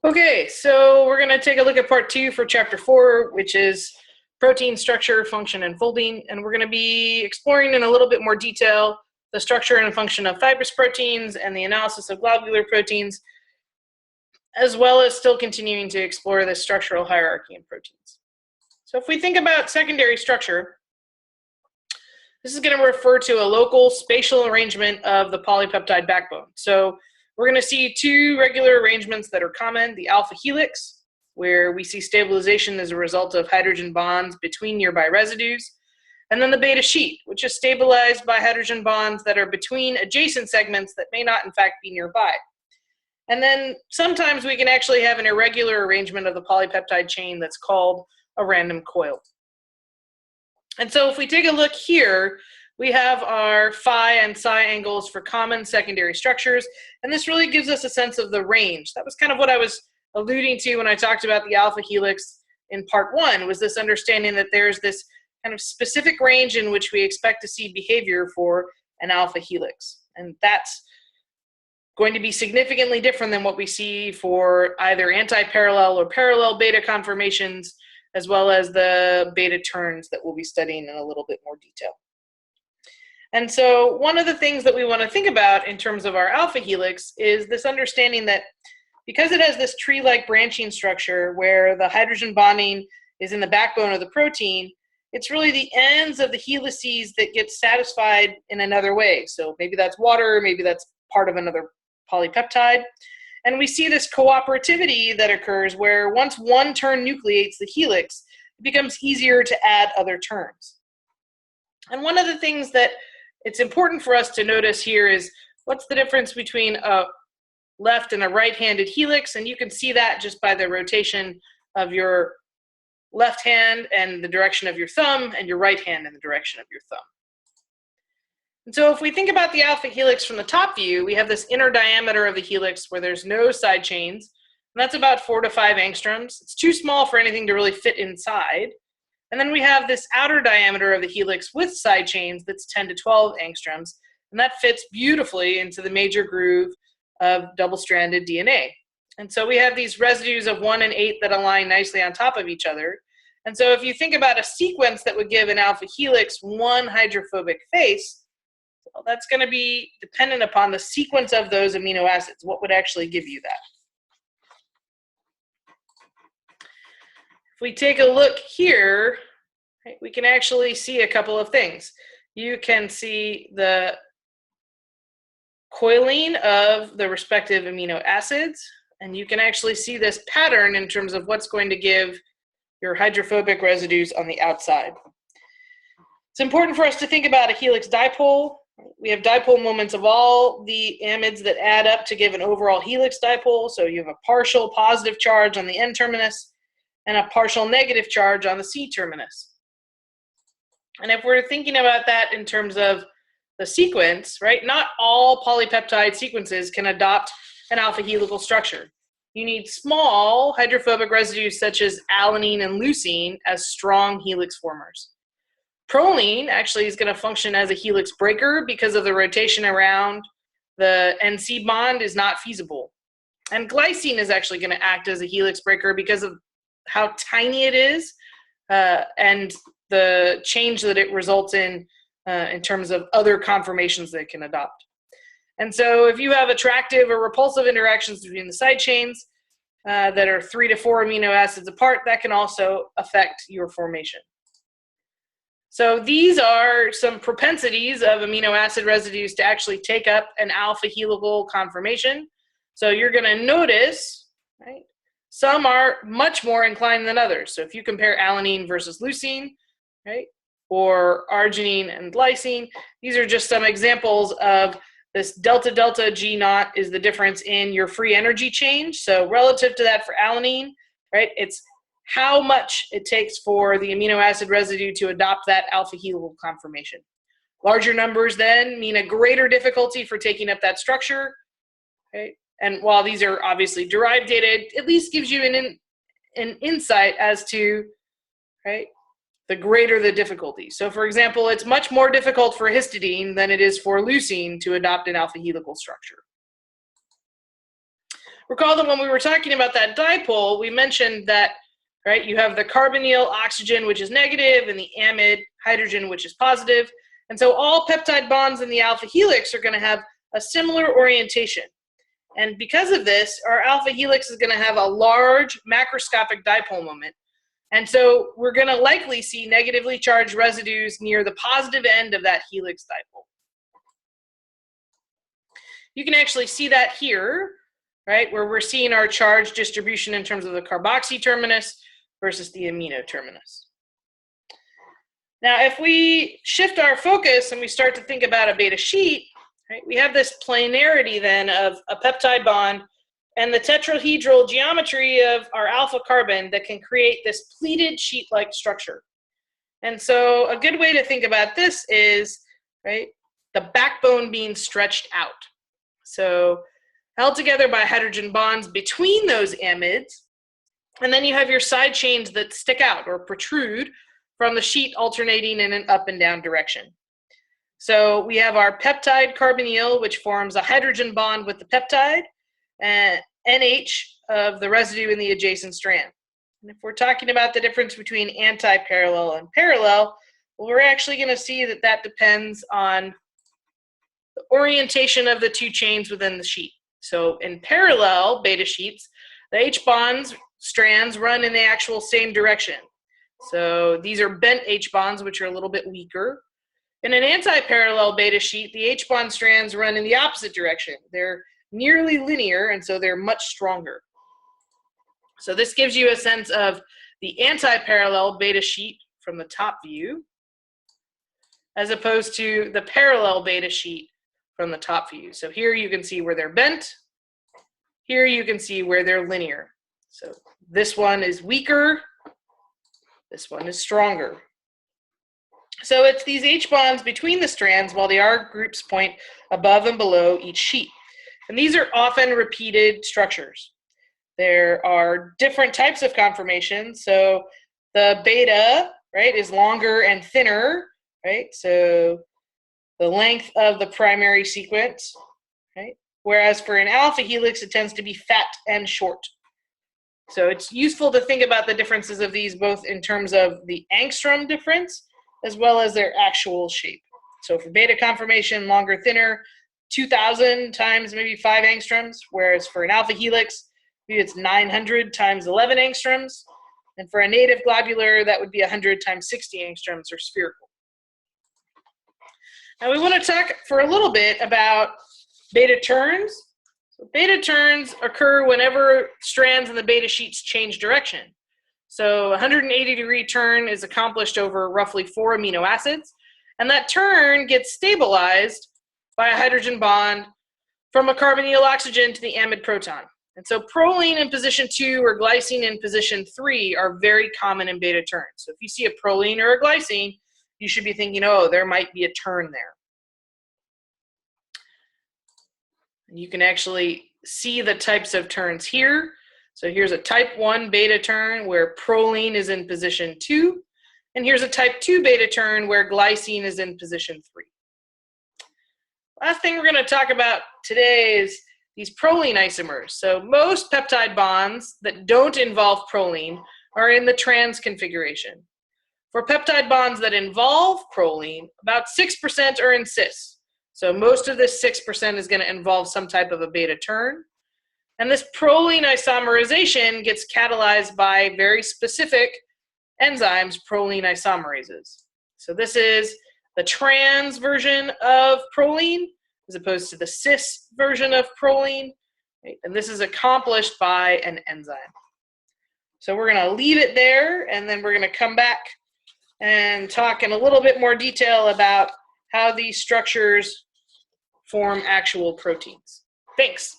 Okay, so we're going to take a look at part 2 for chapter 4, which is protein structure, function, and folding. And we're going to be exploring in a little bit more detail the structure and function of fibrous proteins and the analysis of globular proteins, as well as still continuing to explore the structural hierarchy in proteins. So if we think about secondary structure, this is going to refer to a local spatial arrangement of the polypeptide backbone. So we're going to see two regular arrangements that are common: the alpha helix, where we see stabilization as a result of hydrogen bonds between nearby residues, and then the beta sheet, which is stabilized by hydrogen bonds that are between adjacent segments that may not in fact be nearby. And then sometimes we can actually have an irregular arrangement of the polypeptide chain that's called a random coil. And so if we take a look here, we have our phi and psi angles for common secondary structures, and this really gives us a sense of the range. That was kind of what I was alluding to when I talked about the alpha helix in part 1, was this understanding that there's this kind of specific range in which we expect to see behavior for an alpha helix. And that's going to be significantly different than what we see for either anti-parallel or parallel beta conformations, as well as the beta turns that we'll be studying in a little bit more detail. And so one of the things that we want to think about in terms of our alpha helix is this understanding that because it has this tree-like branching structure where the hydrogen bonding is in the backbone of the protein, it's really the ends of the helices that get satisfied in another way. So maybe that's water, maybe that's part of another polypeptide. And we see this cooperativity that occurs where once one turn nucleates the helix, it becomes easier to add other turns. And one of the things that it's important for us to notice here is what's the difference between a left and a right-handed helix, and you can see that just by the rotation of your left hand and the direction of your thumb, and your right hand in the direction of your thumb. And so if we think about the alpha helix from the top view, we have this inner diameter of the helix where there's no side chains, and that's about 4 to 5 angstroms. It's too small for anything to really fit inside. And then we have this outer diameter of the helix with side chains that's 10 to 12 angstroms, and that fits beautifully into the major groove of double-stranded DNA. And so we have these residues of 1 and 8 that align nicely on top of each other. And so if you think about a sequence that would give an alpha helix one hydrophobic face, well, that's going to be dependent upon the sequence of those amino acids. What would actually give you that? If we take a look here, right, we can actually see a couple of things. You can see the coiling of the respective amino acids, and you can actually see this pattern in terms of what's going to give your hydrophobic residues on the outside. It's important for us to think about a helix dipole. We have dipole moments of all the amides that add up to give an overall helix dipole. So you have a partial positive charge on the N terminus and a partial negative charge on the C terminus. And if we're thinking about that in terms of the sequence, right, not all polypeptide sequences can adopt an alpha helical structure. You need small hydrophobic residues such as alanine and leucine as strong helix formers. Proline actually is going to function as a helix breaker because of the rotation around the NC bond is not feasible. And glycine is actually going to act as a helix breaker because of how tiny it is and the change that it results in terms of other conformations that it can adopt. And so if you have attractive or repulsive interactions between the side chains that are 3 to 4 amino acids apart, that can also affect your formation. So these are some propensities of amino acid residues to actually take up an alpha helical conformation. So you're going to notice, right, some are much more inclined than others. So if you compare alanine versus leucine, right, or arginine and glycine, these are just some examples of this delta-delta G0 is the difference in your free energy change. So relative to that for alanine, right, it's how much it takes for the amino acid residue to adopt that alpha helical conformation. Larger numbers then mean a greater difficulty for taking up that structure. Okay? And while these are obviously derived data, it at least gives you an insight as to, right, the greater the difficulty. So for example, it's much more difficult for histidine than it is for leucine to adopt an alpha helical structure. Recall that when we were talking about that dipole, we mentioned that, right, you have the carbonyl oxygen, which is negative, and the amide hydrogen, which is positive. And so all peptide bonds in the alpha helix are going to have a similar orientation. And because of this, our alpha helix is going to have a large macroscopic dipole moment. And so we're going to likely see negatively charged residues near the positive end of that helix dipole. You can actually see that here, right, where we're seeing our charge distribution in terms of the carboxy terminus versus the amino terminus. Now, if we shift our focus and we start to think about a beta sheet, right, we have this planarity then of a peptide bond and the tetrahedral geometry of our alpha carbon that can create this pleated sheet-like structure. And so a good way to think about this is, right, the backbone being stretched out. So held together by hydrogen bonds between those amides, and then you have your side chains that stick out or protrude from the sheet alternating in an up and down direction. So we have our peptide carbonyl, which forms a hydrogen bond with the peptide, and NH of the residue in the adjacent strand. And if we're talking about the difference between anti-parallel and parallel, well, we're actually going to see that that depends on the orientation of the two chains within the sheet. So in parallel beta sheets, the H bonds strands run in the actual same direction. So these are bent H bonds, which are a little bit weaker. In an anti-parallel beta sheet, the H bond strands run in the opposite direction. They're nearly linear, and so they're much stronger. So this gives you a sense of the anti-parallel beta sheet from the top view, as opposed to the parallel beta sheet from the top view. So here you can see where they're bent. Here you can see where they're linear. So this one is weaker. This one is stronger. So it's these H bonds between the strands while the R groups point above and below each sheet. And these are often repeated structures. There are different types of conformations. So the beta, right, is longer and thinner, right? So the length of the primary sequence, right? Whereas for an alpha helix, it tends to be fat and short. So it's useful to think about the differences of these both in terms of the angstrom difference as well as their actual shape. So for beta conformation, longer, thinner, 2,000 times maybe 5 angstroms, whereas for an alpha helix, maybe it's 900 times 11 angstroms. And for a native globular, that would be 100 times 60 angstroms or spherical. Now we want to talk for a little bit about beta turns. So beta turns occur whenever strands in the beta sheets change direction. So a 180-degree turn is accomplished over roughly 4 amino acids, and that turn gets stabilized by a hydrogen bond from a carbonyl oxygen to the amide proton. And so proline in position 2 or glycine in position 3 are very common in beta turns. So if you see a proline or a glycine, you should be thinking, oh, there might be a turn there. And you can actually see the types of turns here. So here's a type 1 beta turn where proline is in position 2. And here's a type 2 beta turn where glycine is in position 3. Last thing we're going to talk about today is these proline isomers. So most peptide bonds that don't involve proline are in the trans configuration. For peptide bonds that involve proline, about 6% are in cis. So most of this 6% is going to involve some type of a beta turn. And this proline isomerization gets catalyzed by very specific enzymes, proline isomerases. So this is the trans version of proline as opposed to the cis version of proline. Right? And this is accomplished by an enzyme. So we're going to leave it there, and then we're going to come back and talk in a little bit more detail about how these structures form actual proteins. Thanks.